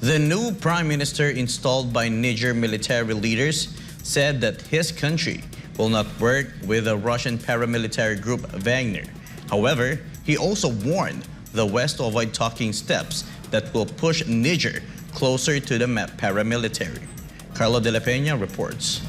The new prime minister installed by Niger military leaders said that his country will not work with the Russian paramilitary group Wagner. However, he also warned the West to avoid taking steps that will push Niger closer to the paramilitary. Carlo de la Peña reports.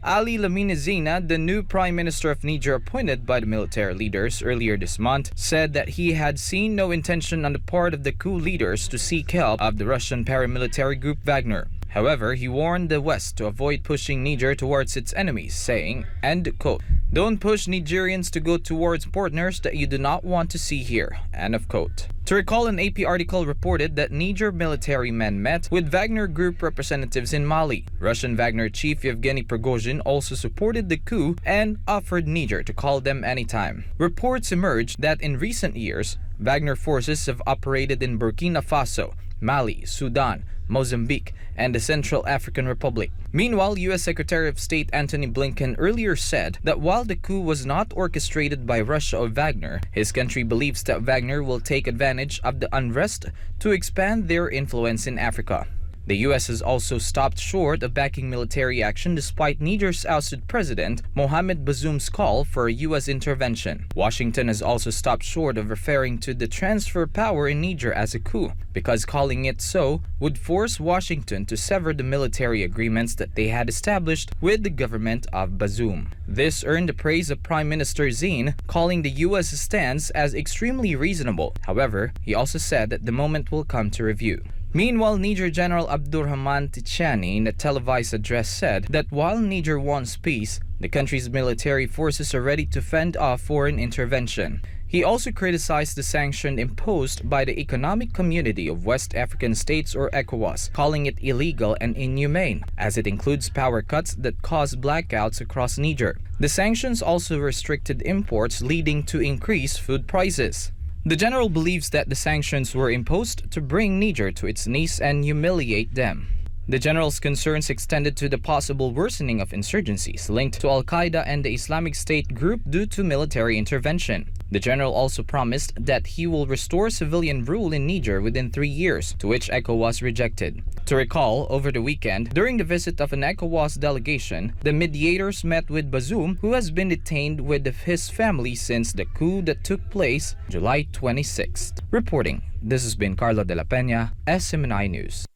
Ali Lamine Zeina, the new Prime Minister of Niger appointed by the military leaders earlier this month, said that he had seen no intention on the part of the coup leaders to seek help of the Russian paramilitary group Wagner. However, he warned the West to avoid pushing Niger towards its enemies, saying, end quote, "Don't push Nigerians to go towards partners that you do not want to see here," end of quote. To recall, an AP article reported that Niger military men met with Wagner Group representatives in Mali. Russian Wagner chief Yevgeny Prigozhin also supported the coup and offered Niger to call them anytime. Reports emerged that in recent years, Wagner forces have operated in Burkina Faso, Mali, Sudan, Mozambique, and the Central African Republic. Meanwhile, U.S. Secretary of State Antony Blinken earlier said that while the coup was not orchestrated by Russia or Wagner, his country believes that Wagner will take advantage of the unrest to expand their influence in Africa. The U.S. has also stopped short of backing military action despite Niger's ousted president Mohamed Bazoum's call for a U.S. intervention. Washington has also stopped short of referring to the transfer of power in Niger as a coup, because calling it so would force Washington to sever the military agreements that they had established with the government of Bazoum. This earned the praise of Prime Minister Zein, calling the U.S. stance as extremely reasonable. However, he also said that the moment will come to review. Meanwhile, Niger General Abdurrahman Tichani in a televised address said that while Niger wants peace, the country's military forces are ready to fend off foreign intervention. He also criticized the sanction imposed by the Economic Community of West African States or ECOWAS, calling it illegal and inhumane, as it includes power cuts that cause blackouts across Niger. The sanctions also restricted imports, leading to increased food prices. The general believes that the sanctions were imposed to bring Niger to its knees and humiliate them. The general's concerns extended to the possible worsening of insurgencies linked to Al-Qaeda and the Islamic State group due to military intervention. The general also promised that he will restore civilian rule in Niger within 3 years, to which ECOWAS rejected. To recall, over the weekend, during the visit of an ECOWAS delegation, the mediators met with Bazoum, who has been detained with his family since the coup that took place July 26th. Reporting, this has been Carlo de la Peña, SMNI News.